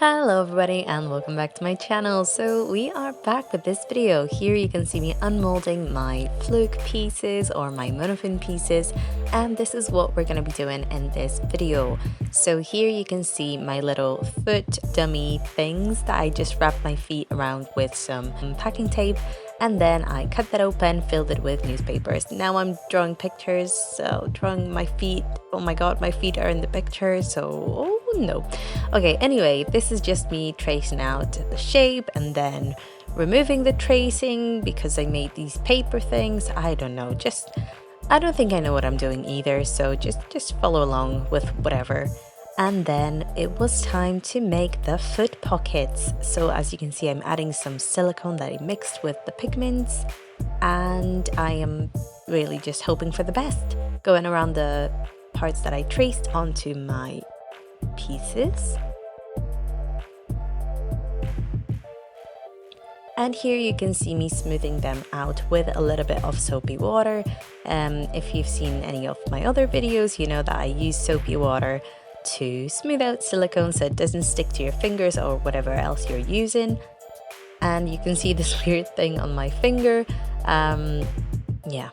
Hello everybody and welcome back to my channel. So we are back with this video. Here you can see me unmolding my fluke pieces or my monofin pieces, and this is what we're going to be doing in this video. So here you can see my little foot dummy things that I just wrapped my feet around with some packing tape, and then I cut that open, filled it with newspapers. Now I'm drawing pictures, so drawing my feet. Oh my god, my feet are in the picture, so oh no. Okay, anyway, this is just me tracing out the shape and then removing the tracing because I made these paper things. I don't know, I don't think I know what I'm doing either, so just follow along with whatever. And then it was time to make the foot pockets. So as you can see, I'm adding some silicone that I mixed with the pigments, and I am really just hoping for the best, going around the parts that I traced onto my pieces. And here you can see me smoothing them out with a little bit of soapy water. If you've seen any of my other videos, you know that I use soapy water to smooth out silicone so it doesn't stick to your fingers or whatever else you're using. And you can see this weird thing on my finger. Yeah,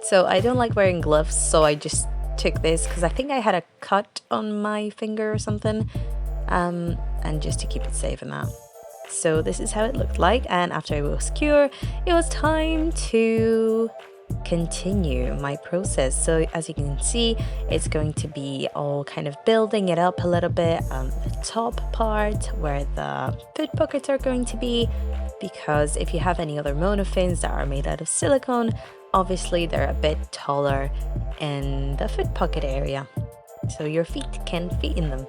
so I don't like wearing gloves, so I just took this because I think I had a cut on my finger or something, and just to keep it safe and that. So this is how it looked like, and after it was cured, it was time to continue my process. So as you can see, it's going to be all kind of building it up a little bit on the top part where the foot pockets are going to be, because if you have any other monofins that are made out of silicone, obviously they're a bit taller in the foot pocket area, so your feet can fit in them.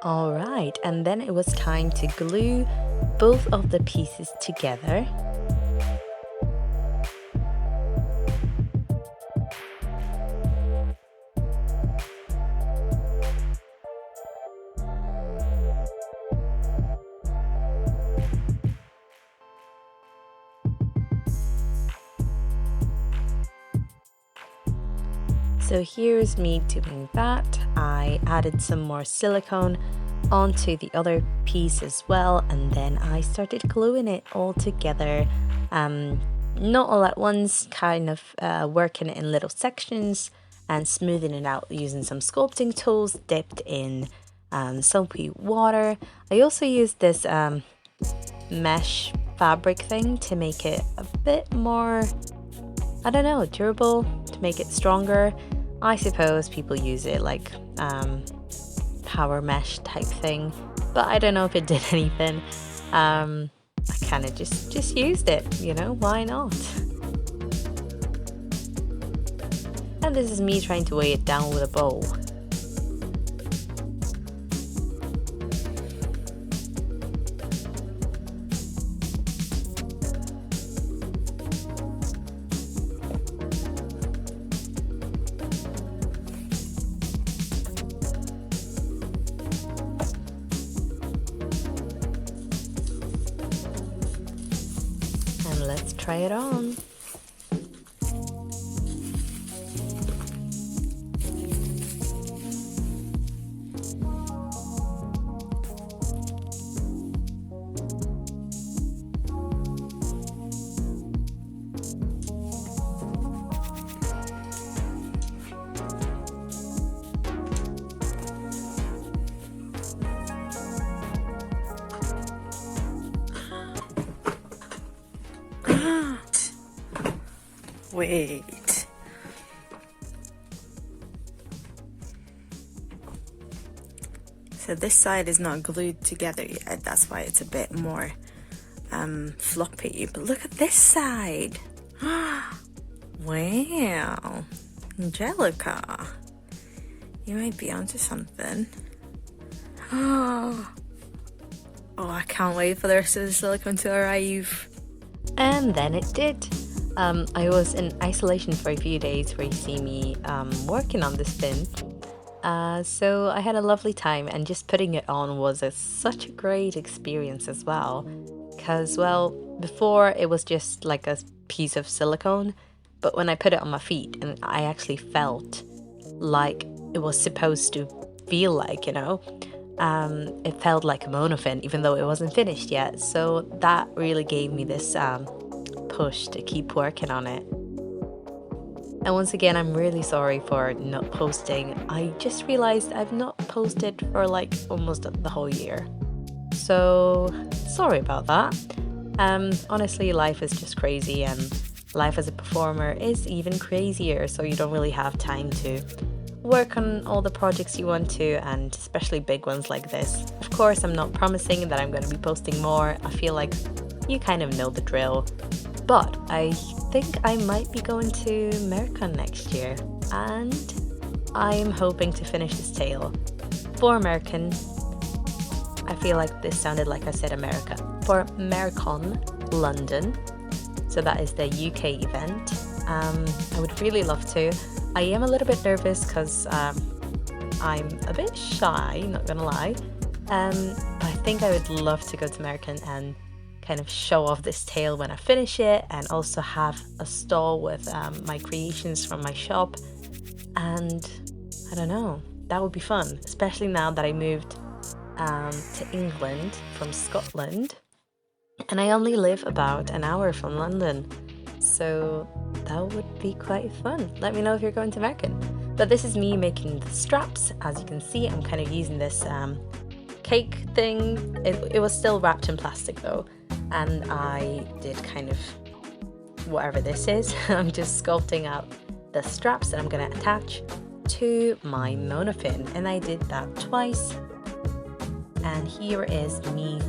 Alright, and then it was time to glue both of the pieces together. So here's me doing that. I added some more silicone onto the other piece as well, and then I started gluing it all together. Not all at once, kind of working it in little sections and smoothing it out using some sculpting tools dipped in soapy water. I also used this mesh fabric thing to make it a bit more, I don't know, durable, to make it stronger. I suppose people use it like power mesh type thing, but I don't know if it did anything. I kind of just used it, you know, why not? And this is me trying to weigh it down with a bowl. Let's try it on. Wait. So this side is not glued together yet, that's why it's a bit more floppy. But look at this side. Wow. Angelica, you might be onto something. Oh, I can't wait for the rest of the silicone to arrive. And then it did. I was in isolation for a few days where you see me working on this fin. So I had a lovely time, and just putting it on was such a great experience as well. Because, well, before it was just like a piece of silicone, but when I put it on my feet and I actually felt like it was supposed to feel like, it felt like a monofin, even though it wasn't finished yet. So that really gave me this push to keep working on it. And once again, I'm really sorry for not posting. I just realized I've not posted for like almost the whole year. So sorry about that. Honestly, life is just crazy, and life as a performer is even crazier, so you don't really have time to work on all the projects you want to, and especially big ones like this. Of course, I'm not promising that I'm going to be posting more. I feel like you kind of know the drill. But I think I might be going to Mercon next year, and I'm hoping to finish this tail for Mercon. I feel like this sounded like I said America. For Mercon London. So that is the UK event. I would really love to. I am a little bit nervous because I'm a bit shy, not gonna lie. But I think I would love to go to Mercon and kind of show off this tail when I finish it, and also have a stall with my creations from my shop. And I don't know, that would be fun, especially now that I moved to England from Scotland, and I only live about an hour from London, so that would be quite fun. Let me know if you're going to Mercon. But this is me making the straps. As you can see, I'm kind of using this cake thing. It was still wrapped in plastic though, and I did kind of whatever this is. I'm just sculpting out the straps that I'm going to attach to my monofin, and I did that twice. And here is me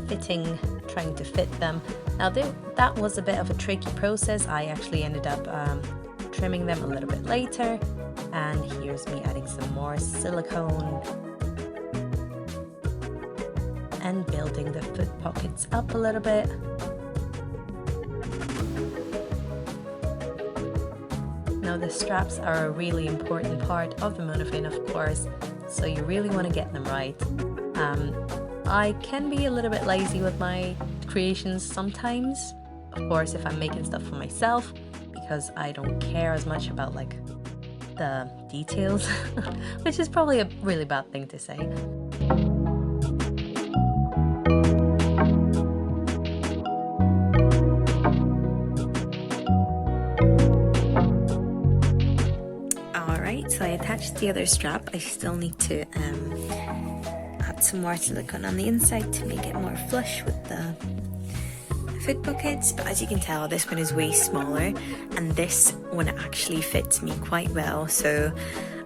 trying to fit them. Now that was a bit of a tricky process. I actually ended up trimming them a little bit later, and here's me adding some more silicone and building the foot pockets up a little bit. Now the straps are a really important part of the monofin, of course, so you really want to get them right. I can be a little bit lazy with my creations sometimes, of course, if I'm making stuff for myself, because I don't care as much about like the details, which is probably a really bad thing to say. Alright, so I attached the other strap. I still need to add some more silicone on the inside to make it more flush with the foot pockets, but as you can tell, this one is way smaller, and this one actually fits me quite well, so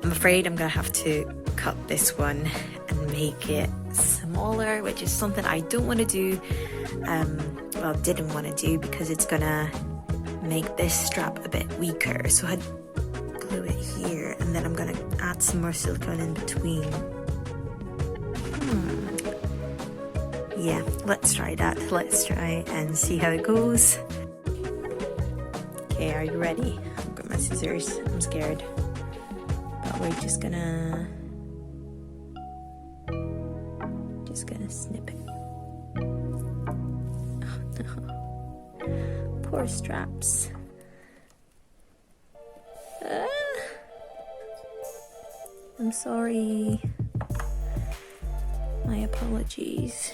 I'm afraid I'm gonna have to cut this one and make it smaller, which is something I don't want to do, well, didn't want to do, because it's gonna make this strap a bit weaker. So I glue it here, and then I'm gonna add some more silicone in between. Yeah, let's try that. Let's try and see how it goes. Okay, are you ready? I've got my scissors. I'm scared. But we're just gonna snip it. Oh no. Poor straps. I'm sorry. My apologies.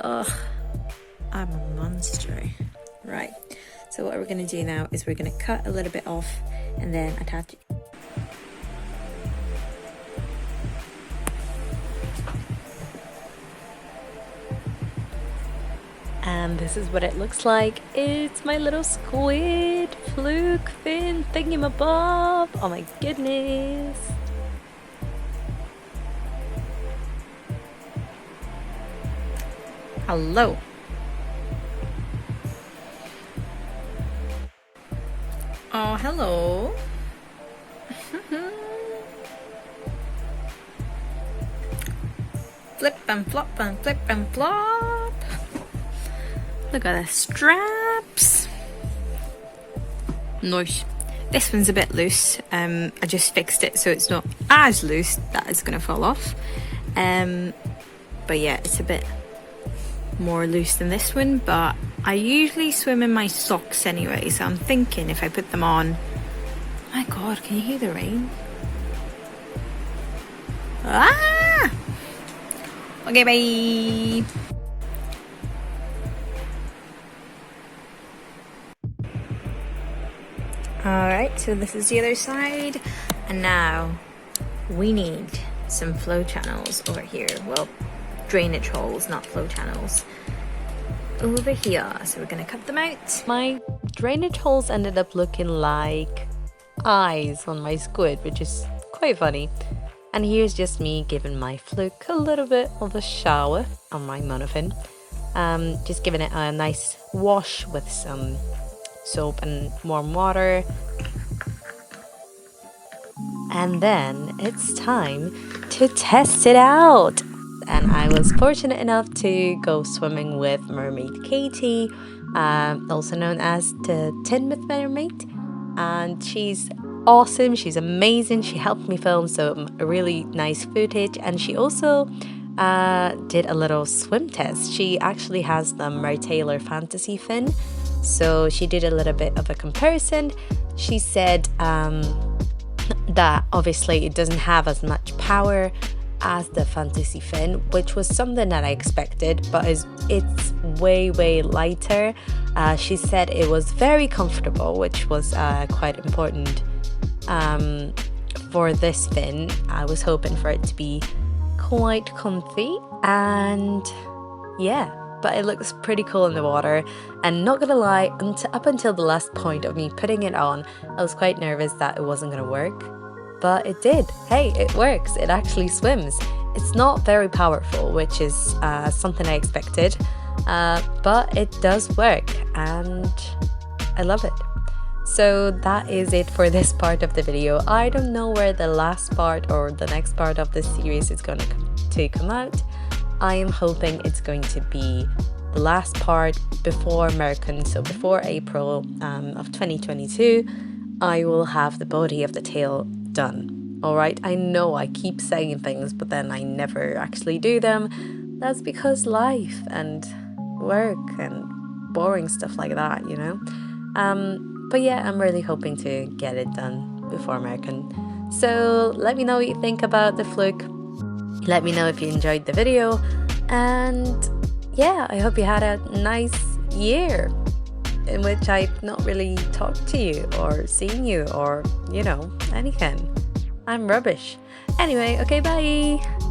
Ugh, I'm a monster. Right, so what we're going to do now is we're going to cut a little bit off and then attach it. And this is what it looks like. It's my little squid fluke fin thingamabob. Oh my goodness. Hello. Oh, hello. Flip and flop and flip and flop. Look at the straps. Nice. This one's a bit loose. I just fixed it so it's not as loose that it's gonna fall off. But yeah, it's a bit more loose than this one, but I usually swim in my socks anyway, so I'm thinking if I put them on... My god, can you hear the rain? Ah! Okay, bye! Alright, so this is the other side, and now we need some flow channels over here. Well, drainage holes, not flow channels. Over here, so we're gonna cut them out. My drainage holes ended up looking like eyes on my squid, which is quite funny. And here's just me giving my fluke a little bit of a shower on my monofin. Just giving it a nice wash with some soap and warm water. And then it's time to test it out. And I was fortunate enough to go swimming with Mermaid Katie, also known as the Tin with Mermaid. And she's awesome, she's amazing. She helped me film some really nice footage, and she also did a little swim test. She actually has the Mertailor Fantasy Fin, so she did a little bit of a comparison. She said that obviously it doesn't have as much power as the Fantasy Fin, which was something that I expected, but it's way lighter. She said it was very comfortable, which was quite important for this fin. I was hoping for it to be quite comfy, and yeah, but it looks pretty cool in the water. And not gonna lie, up until the last point of me putting it on, I was quite nervous that it wasn't gonna work, but it did. Hey, it works, it actually swims. It's not very powerful, which is something I expected, but it does work, and I love it. So that is it for this part of the video. I don't know where the last part or the next part of this series is going to come out. I am hoping it's going to be the last part before Mercon, so before April of 2022, I will have the body of the tail done. Alright, I know I keep saying things, but then I never actually do them. That's because life and work and boring stuff like that, you know. But yeah, I'm really hoping to get it done before Mercon. So let me know what you think about the fluke. Let me know if you enjoyed the video. And yeah, I hope you had a nice year in which I've not really talked to you or seen you or, you know, anything. I'm rubbish. Anyway, okay, bye!